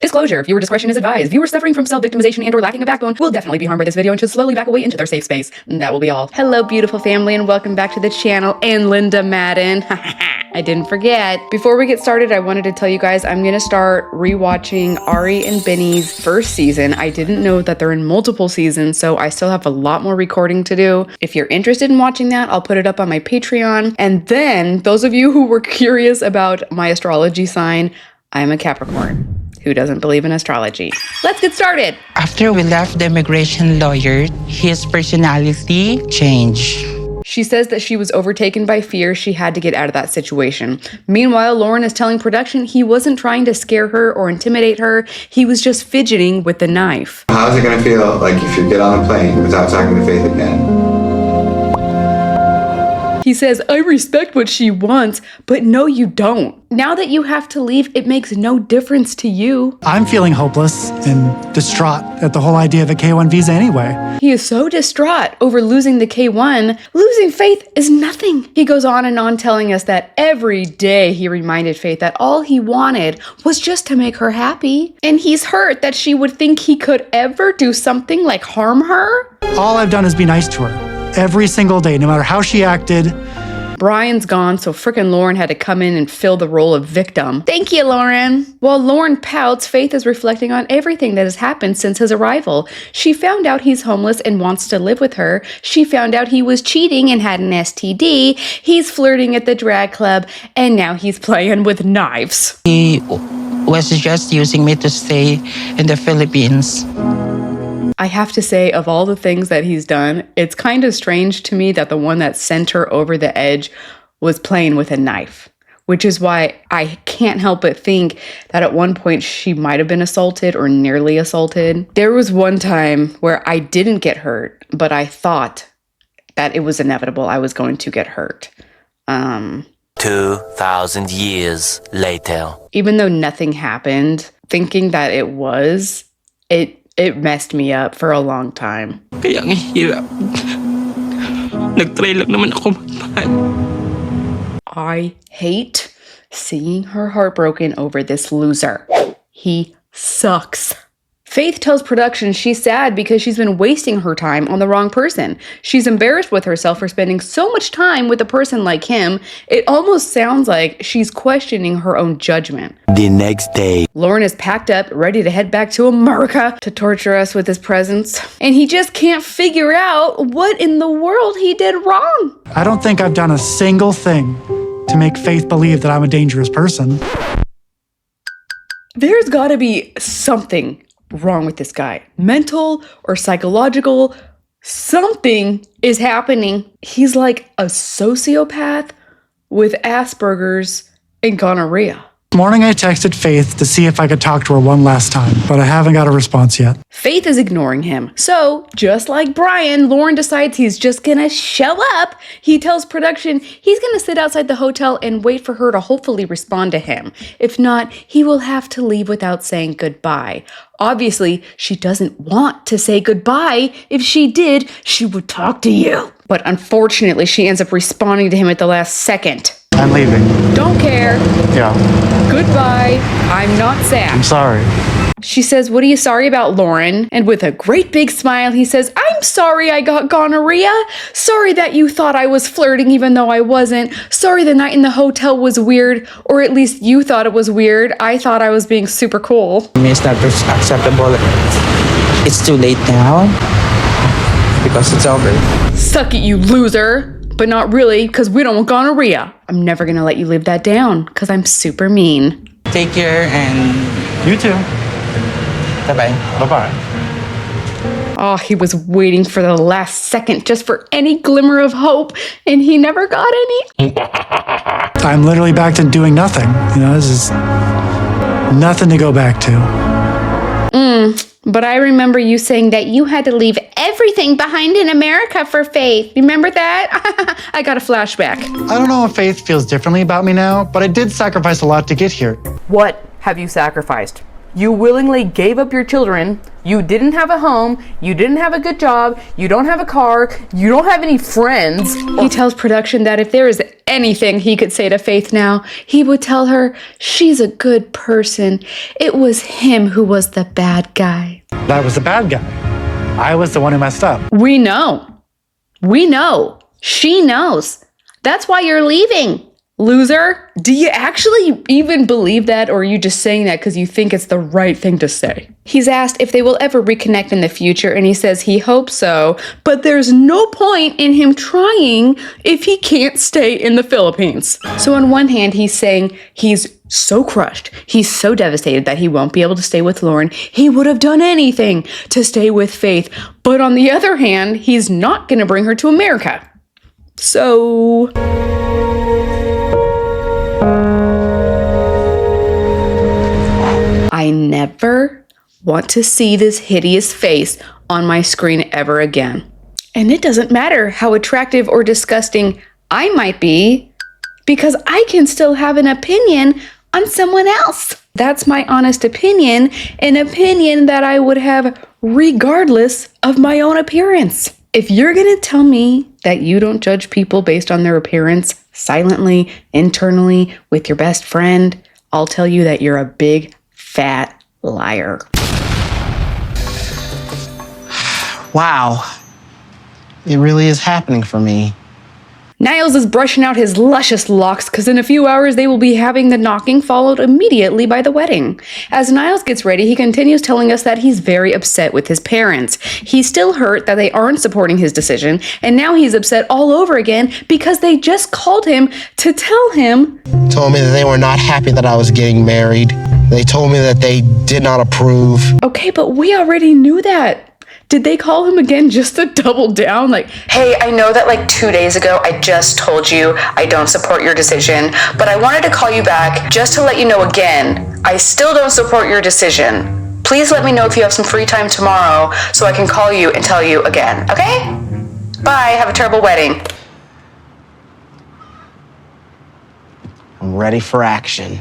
Disclosure, viewer discretion is advised. Viewers suffering from self-victimization and or lacking a backbone will definitely be harmed by this video and should slowly back away into their safe space. That will be all. Hello, beautiful family, and welcome back to the channel and Linda Madden. I didn't forget. Before we get started, I wanted to tell you guys I'm going to start rewatching Ari and Benny's first season. I didn't know that they're in multiple seasons, so I still have a lot more recording to do. If you're interested in watching that, I'll put it up on my Patreon. And then, those of you who were curious about my astrology sign, I'm a Capricorn. Who doesn't believe in astrology? Let's get started. After we left the immigration lawyer, his personality changed. She says that she was overtaken by fear. She had to get out of that situation. Meanwhile, Loren is telling production he wasn't trying to scare her or intimidate her. He was just fidgeting with the knife. How's it gonna feel like if you get on a plane without talking to Faith again? He says, I respect what she wants, but no, you don't. Now that you have to leave, it makes no difference to you. I'm feeling hopeless and distraught at the whole idea of a K-1 visa anyway. He is so distraught over losing the K-1. Losing Faith is nothing. He goes on and on telling us that every day he reminded Faith that all he wanted was just to make her happy. And he's hurt that she would think he could ever do something like harm her. All I've done is be nice to her. Every single day, no matter how she acted. Brian's gone, so frickin' Loren had to come in and fill the role of victim. Thank you, Loren. While Loren pouts, Faith is reflecting on everything that has happened since his arrival. She found out he's homeless and wants to live with her. She found out he was cheating and had an STD. He's flirting at the drag club, and now he's playing with knives. He was just using me to stay in the Philippines. I have to say, of all the things that he's done, it's kind of strange to me that the one that sent her over the edge was playing with a knife, which is why I can't help but think that at one point she might have been assaulted or nearly assaulted. There was one time where I didn't get hurt, but I thought that it was inevitable I was going to get hurt. 2,000 years later. Even though nothing happened, thinking that it was, it messed me up for a long time. Kaya ang hirap. Nag-try lang naman ako magmahal. I hate seeing her heartbroken over this loser. He sucks. Faith tells production she's sad because she's been wasting her time on the wrong person. She's embarrassed with herself for spending so much time with a person like him. It almost sounds like she's questioning her own judgment. The next day. Loren is packed up, ready to head back to America to torture us with his presence. And he just can't figure out what in the world he did wrong. I don't think I've done a single thing to make Faith believe that I'm a dangerous person. There's gotta be something wrong with this guy. Mental or psychological, something is happening. He's like a sociopath with Asperger's and gonorrhea. This morning I texted Faith to see if I could talk to her one last time, but I haven't got a response yet. Faith is ignoring him. So, just like Brian, Loren decides he's just gonna show up. He tells production he's gonna sit outside the hotel and wait for her to hopefully respond to him. If not, he will have to leave without saying goodbye. Obviously, she doesn't want to say goodbye. If she did, she would talk to you. But unfortunately, she ends up responding to him at the last second. I'm leaving. Don't care. Yeah. Goodbye. I'm not sad. I'm sorry. She says, what are you sorry about, Loren? And with a great big smile, he says, I'm sorry I got gonorrhea. Sorry that you thought I was flirting even though I wasn't. Sorry the night in the hotel was weird, or at least you thought it was weird. I thought I was being super cool. It's not acceptable. It's too late now because it's over. Suck it, you loser. But not really, because we don't want gonorrhea. I'm never gonna let you live that down, because I'm super mean. Take care and You too. bye-bye. Bye-bye. Oh, he was waiting for the last second just for any glimmer of hope, and he never got any. I'm literally back to doing nothing. You know, this is nothing to go back to. But I remember you saying that you had to leave everything behind in America for Faith. Remember that? I got a flashback. I don't know if Faith feels differently about me now, but I did sacrifice a lot to get here. What have you sacrificed? You willingly gave up your children. You didn't have a home. You didn't have a good job. You don't have a car. You don't have any friends. He tells production that if there is anything he could say to Faith now, he would tell her she's a good person. It was him who was the bad guy. I was the bad guy. I was the one who messed up. We know. We know. She knows. That's why you're leaving. Loser, do you actually even believe that, or are you just saying that because you think it's the right thing to say? He's asked if they will ever reconnect in the future, and he says he hopes so, but there's no point in him trying if he can't stay in the Philippines. So on one hand, he's saying he's so crushed, he's so devastated that he won't be able to stay with Loren. He would have done anything to stay with Faith. But on the other hand, he's not going to bring her to America. So... I never want to see this hideous face on my screen ever again. And it doesn't matter how attractive or disgusting I might be, because I can still have an opinion on someone else. That's my honest opinion, an opinion that I would have regardless of my own appearance. If you're gonna tell me that you don't judge people based on their appearance silently, internally, with your best friend, I'll tell you that you're a big fat liar. Wow. It really is happening for me. Niles is brushing out his luscious locks because in a few hours they will be having the knocking followed immediately by the wedding. As Niles gets ready, he continues telling us that he's very upset with his parents. He's still hurt that they aren't supporting his decision, and now he's upset all over again because they just called him to tell him. Told me that they were not happy that I was getting married. They told me that they did not approve. Okay, but we already knew that. Did they call him again just to double down? Like, hey, I know that like 2 days ago I just told you I don't support your decision, but I wanted to call you back just to let you know again, I still don't support your decision. Please let me know if you have some free time tomorrow so I can call you and tell you again, okay? Bye, have a terrible wedding. I'm ready for action.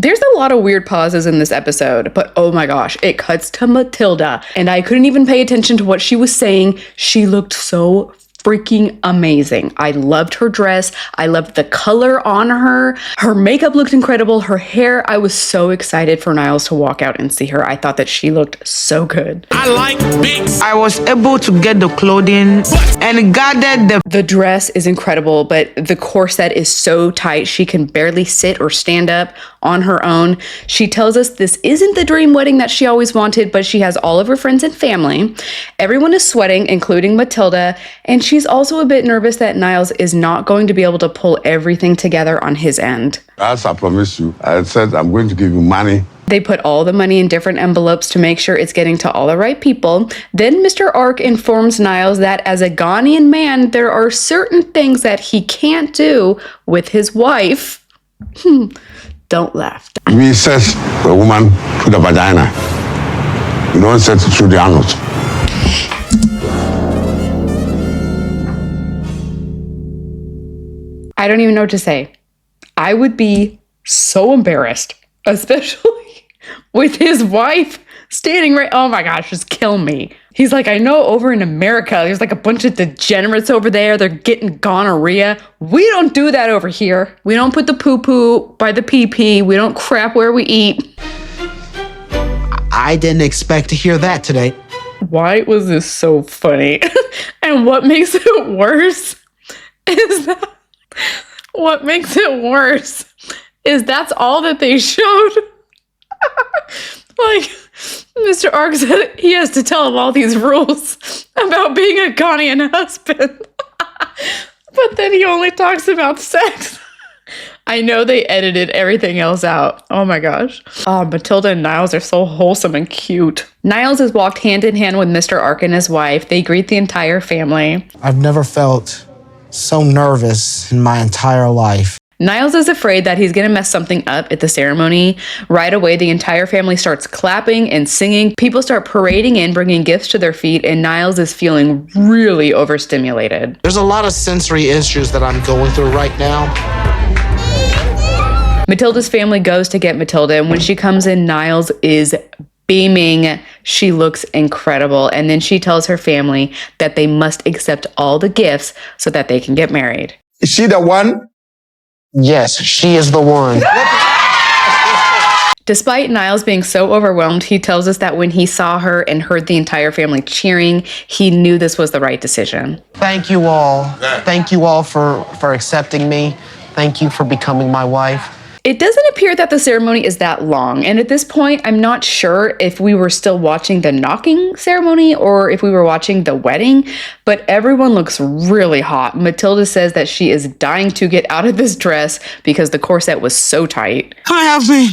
There's a lot of weird pauses in this episode, but oh my gosh, it cuts to Matilda, and I couldn't even pay attention to what she was saying. She looked so freaking amazing. I loved her dress. I loved the color on her. Her makeup looked incredible. Her hair, I was so excited for Niles to walk out and see her. I thought that she looked so good. I was able to get the clothing and gathered The dress is incredible, but the corset is so tight she can barely sit or stand up on her own. She tells us this isn't the dream wedding that she always wanted, but she has all of her friends and family. Everyone is sweating, including Matilda, and she's also a bit nervous that Niles is not going to be able to pull everything together on his end. As I promised you, I said I'm going to give you money. They put all the money in different envelopes to make sure it's getting to all the right people. Then Mr. Ark informs Niles that as a Ghanaian man, there are certain things that he can't do with his wife. Don't laugh. We says a woman through the vagina. You don't set it through the anus. I don't even know what to say. I would be so embarrassed, especially with his wife standing right. Oh my gosh, just kill me. He's like, I know over in America, there's like a bunch of degenerates over there. They're getting gonorrhea. We don't do that over here. We don't put the poo-poo by the pee-pee. We don't crap where we eat. I didn't expect to hear that today. Why was this so funny? And what makes it worse is that that's all that they showed. Like, Mr. Ark said he has to tell him all these rules about being a Ghanaian husband. But then he only talks about sex. I know they edited everything else out. Oh my gosh. Oh, Matilda and Niles are so wholesome and cute. Niles has walked hand in hand with Mr. Ark and his wife. They greet the entire family. I've never felt so nervous in my entire life. Niles is afraid that he's gonna mess something up at the ceremony. Right away, the entire family starts clapping and singing. People start parading in, bringing gifts to their feet, and Niles is feeling really overstimulated. There's a lot of sensory issues that I'm going through right now. Matilda's family goes to get Matilda, and when she comes in, Niles is beaming. She looks incredible. And then she tells her family that they must accept all the gifts so that they can get married. Is she the one? Yes, she is the one. Despite Niles being so overwhelmed, he tells us that when he saw her and heard the entire family cheering, he knew this was the right decision. Thank you all. Thank you all for accepting me. Thank you for becoming my wife. It doesn't appear that the ceremony is that long, and at this point, I'm not sure if we were still watching the knocking ceremony or if we were watching the wedding, but everyone looks really hot. Matilda says that she is dying to get out of this dress because the corset was so tight. Come help me.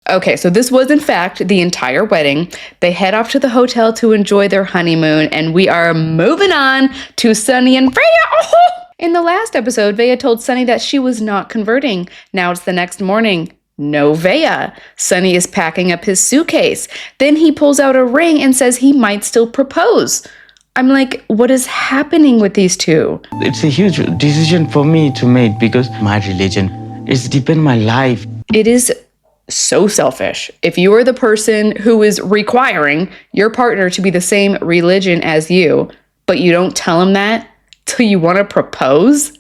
Okay, so this was in fact the entire wedding. They head off to the hotel to enjoy their honeymoon, and we are moving on to Sunny and Veah. In the last episode, Veah told Sunny that she was not converting. Now it's the next morning. No Veah. Sunny is packing up his suitcase. Then he pulls out a ring and says he might still propose. I'm like, what is happening with these two? It's a huge decision for me to make because my religion is deep in my life. It is so selfish. If you are the person who is requiring your partner to be the same religion as you, but you don't tell him that till you want to propose,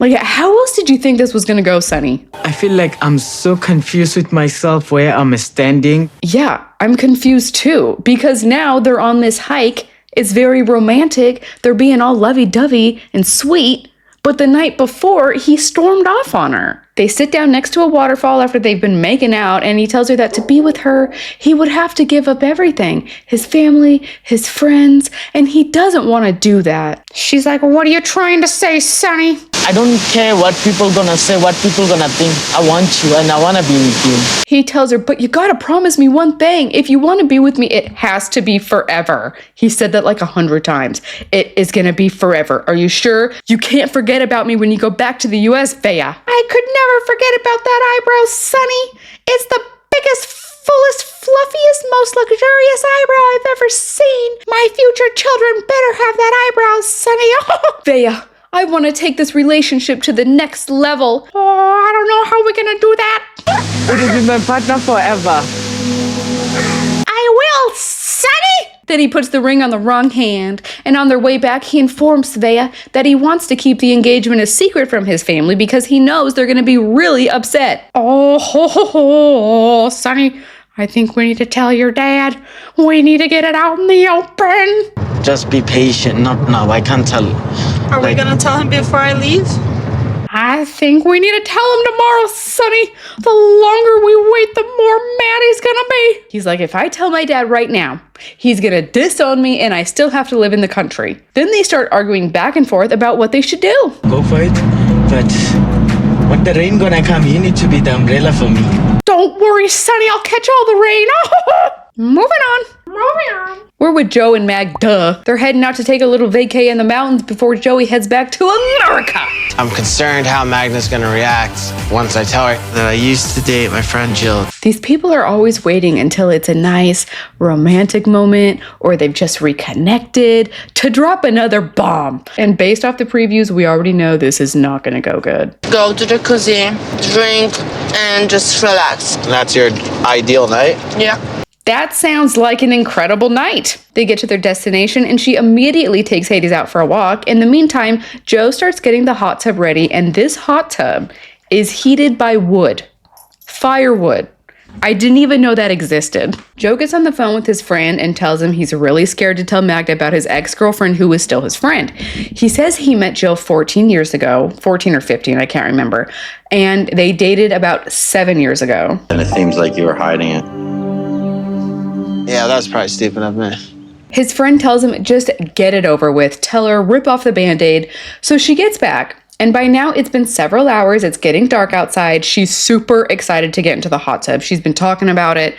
like, how else did you think this was going to go, Sunny? I feel like I'm so confused with myself where I'm standing. Yeah, I'm confused too, because now they're on this hike. It's very romantic. They're being all lovey-dovey and sweet. But the night before, he stormed off on her. They sit down next to a waterfall after they've been making out, and he tells her that to be with her, he would have to give up everything. His family, his friends, and he doesn't want to do that. She's like, what are you trying to say, Sunny? I don't care what people gonna say, what people gonna think. I want you and I wanna be with you. He tells her, but you gotta promise me one thing. If you want to be with me, it has to be forever. He said that like 100 times. It is gonna be forever. Are you sure? You can't forget about me when you go back to the US, Veah. I could never forget about that eyebrow, Sunny. It's the biggest, fullest, fluffiest, most luxurious eyebrow I've ever seen. My future children better have that eyebrow, Sunny. Veah, I want to take this relationship to the next level. Oh, I don't know how we're gonna do that. Would you be my partner forever? I will, Sunny! Then he puts the ring on the wrong hand, and on their way back, he informs Veah that he wants to keep the engagement a secret from his family because he knows they're gonna be really upset. Oh, Sunny, I think we need to tell your dad. We need to get it out in the open. Just be patient, not now. I can't tell. Are we gonna tell him before I leave? I think we need to tell him tomorrow, Sunny. The longer we wait, the more mad he's gonna be. He's like, if I tell my dad right now, he's gonna disown me and I still have to live in the country. Then they start arguing back and forth about what they should do. Go for it, but when the rain gonna come, you need to be the umbrella for me. Don't worry, Sunny, I'll catch all the rain. Moving on. We're with Joe and Magda. They're heading out to take a little vacay in the mountains before Joey heads back to America. I'm concerned how Magda's gonna react once I tell her that I used to date my friend Jill. These people are always waiting until it's a nice romantic moment or they've just reconnected to drop another bomb. And based off the previews, we already know this is not gonna go good. Go to the jacuzzi, drink, and just relax. That's your ideal night? Yeah. That sounds like an incredible night. They get to their destination and she immediately takes Hades out for a walk. In the meantime, Joe starts getting the hot tub ready, and this hot tub is heated by wood. Firewood. I didn't even know that existed. Joe gets on the phone with his friend and tells him he's really scared to tell Magda about his ex-girlfriend who is still his friend. He says he met Jill 14 years ago, 14 or 15, I can't remember, and they dated about 7 years ago. And it seems like you were hiding it. Yeah, that's probably stupid of me. His friend tells him, just get it over with. Tell her, rip off the Band-Aid. So she gets back, and by now it's been several hours. It's getting dark outside. She's super excited to get into the hot tub. She's been talking about it,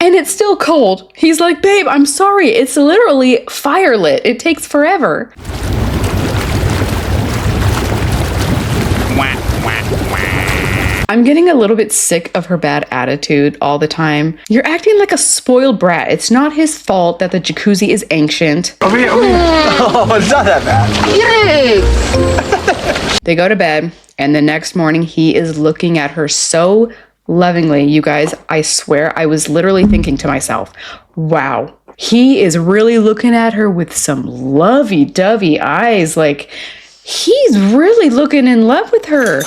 and it's still cold. He's like, babe, I'm sorry. It's literally firelit. It takes forever. I'm getting a little bit sick of her bad attitude all the time. You're acting like a spoiled brat. It's not his fault that the jacuzzi is ancient. Over here, over here. Oh, it's not that bad. Yes. They go to bed, and the next morning he is looking at her so lovingly. You guys, I swear I was literally thinking to myself, wow, he is really looking at her with some lovey-dovey eyes. Like, he's really looking in love with her.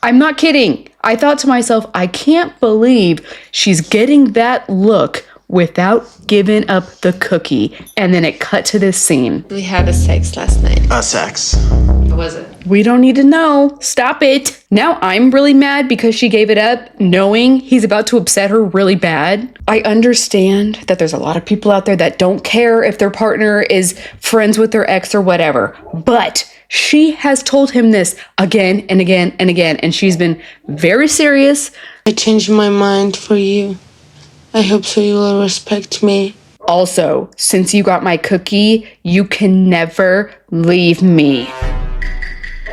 I'm not kidding. I thought to myself, I can't believe she's getting that look without giving up the cookie. And then it cut to this scene. We had a sex last night. Sex. What was it? We don't need to know. Stop it. Now I'm really mad because she gave it up, knowing he's about to upset her really bad. I understand that there's a lot of people out there that don't care if their partner is friends with their ex or whatever, but she has told him this again and again and again, and she's been very serious. I changed my mind for you. I hope so you will respect me. Also, since you got my cookie, you can never leave me.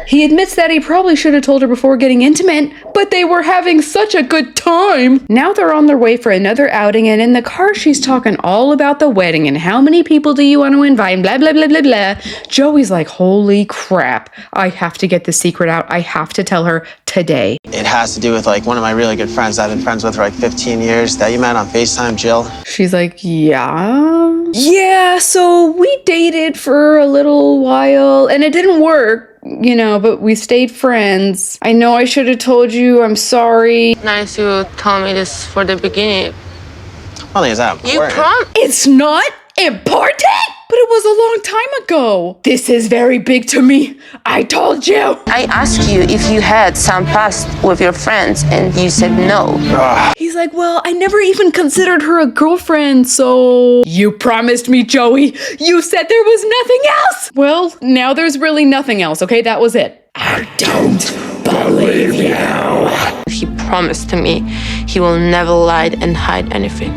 He admits that he probably should have told her before getting intimate, but they were having such a good time. Now they're on their way for another outing, and in the car she's talking all about the wedding and how many people do you want to invite and blah, blah, blah, blah, blah. Joey's like, holy crap, I have to get the secret out. I have to tell her today. It has to do with like one of my really good friends I've been friends with for like 15 years that you met on FaceTime, Jill. She's like, yeah, so we dated for a little while and it didn't work. You know, but we stayed friends. I know I should have told you. I'm sorry. Nice you told me this for the beginning. Well, is that important? It's not important? But it was a long time ago. This is very big to me. I told you. I asked you if you had some past with your friends and you said no. He's like, well, I never even considered her a girlfriend, so... You promised me, Joey. You said there was nothing else. Well, now there's really nothing else, okay? That was it. I don't believe you. He promised to me he will never lie and hide anything.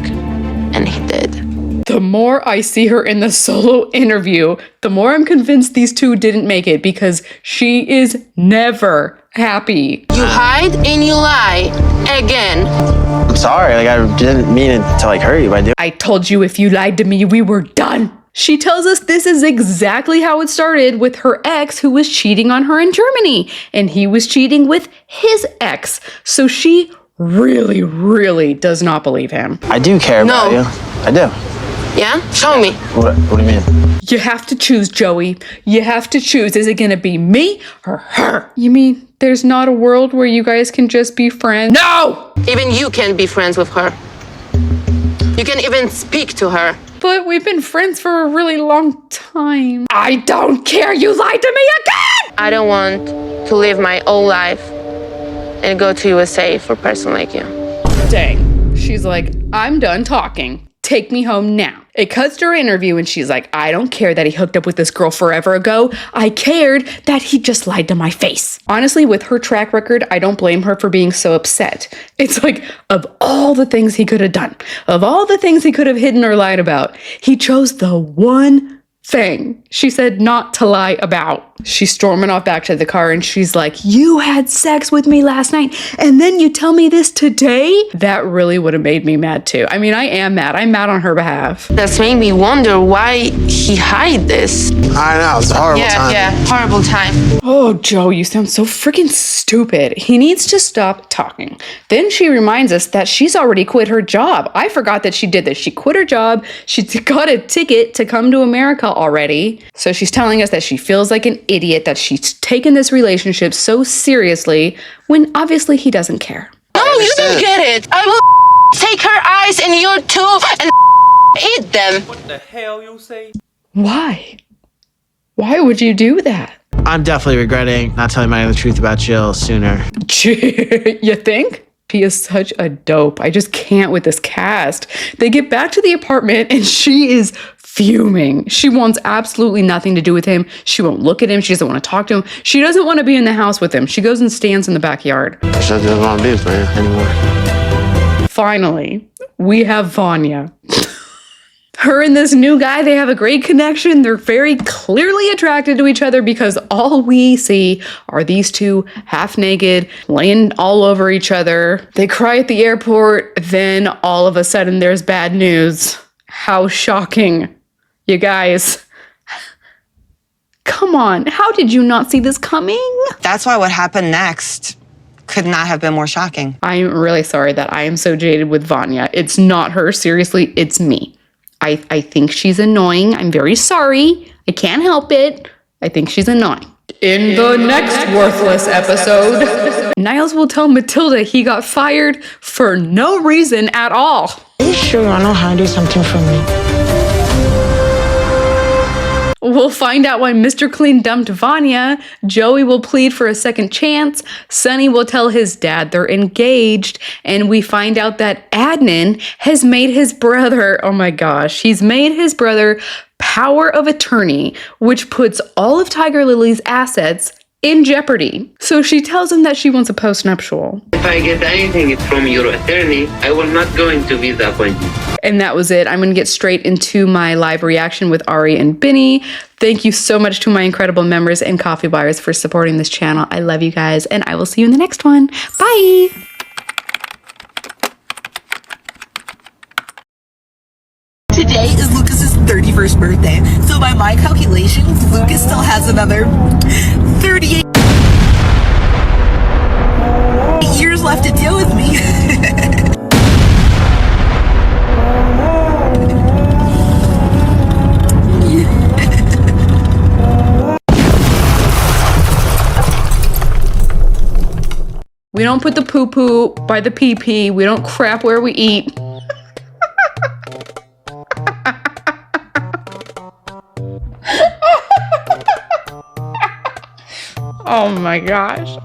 And he did. The more I see her in the solo interview, the more I'm convinced these two didn't make it because she is never happy. You hide and you lie. Again. I'm sorry, like I didn't mean it to like hurt you by doing. I told you if you lied to me, we were done. She tells us this is exactly how it started with her ex who was cheating on her in Germany. And he was cheating with his ex. So she really, really does not believe him. I do care about you. I do. Yeah? Show me. What do you mean? You have to choose, Joey. You have to choose. Is it gonna be me or her? You mean there's not a world where you guys can just be friends? No! Even you can be friends with her. You can even speak to her. But we've been friends for a really long time. I don't care. You lied to me again! I don't want to live my whole life and go to USA for a person like you. Dang. She's like, I'm done talking. Take me home now. It cuts to her interview and she's like, I don't care that he hooked up with this girl forever ago. I cared that he just lied to my face. Honestly, with her track record, I don't blame her for being so upset. It's like, of all the things he could have done, of all the things he could have hidden or lied about, he chose the one thing she said not to lie about. She's storming off back to the car and she's like, you had sex with me last night and then you tell me this today? That really would have made me mad too. I mean, I am mad. I'm mad on her behalf. That's made me wonder why he hid this. I know, it's a horrible time. Yeah, horrible time. Oh, Joe, you sound so freaking stupid. He needs to stop talking. Then she reminds us that she's already quit her job. I forgot that she did this. She quit her job. She got a ticket to come to America already. So she's telling us that she feels like an idiot, that she's taken this relationship so seriously when obviously he doesn't care. No, you don't get it. I will take her eyes and your too and eat them. What the hell you say? Why? Why would you do that? I'm definitely regretting not telling Magda the truth about Jill sooner. You think? He is such a dope. I just can't with this cast. They get back to the apartment and she is fuming. She wants absolutely nothing to do with him. She won't look at him. She doesn't want to talk to him. She doesn't want to be in the house with him. She goes and stands in the backyard. She doesn't want to be with me anymore. Finally, we have Vanya. Her and this new guy, they have a great connection. They're very clearly attracted to each other because all we see are these two half naked, laying all over each other. They cry at the airport, then all of a sudden there's bad news. How shocking. You guys. Come on, how did you not see this coming? That's why what happened next could not have been more shocking. I'm really sorry that I am so jaded with Veah. It's not her, seriously, it's me. I think she's annoying. I'm very sorry. I can't help it. I think she's annoying. In the next worthless episode, Niles will tell Matilda he got fired for no reason at all. Are you sure you're not hiding something from me? We'll find out why Mr. Clean dumped Veah. Joey will plead for a second chance. Sonny will tell his dad they're engaged. And we find out that Adnan has made his brother, oh my gosh, he's made his brother power of attorney, which puts all of Tiger Lily's assets in jeopardy. So she tells him that she wants a postnuptial. If I get anything from your attorney, I will not going to be disappointed. And that was it. I'm going to get straight into my live reaction with Ari and Binny. Thank you so much to my incredible members and coffee buyers for supporting this channel. I love you guys, and I will see you in the next one. Bye! Today is Lucas's 31st birthday, so by my calculations, Lucas still has another 38 years left to deal with me. We don't put the poo-poo by the pee-pee. We don't crap where we eat. Oh my gosh.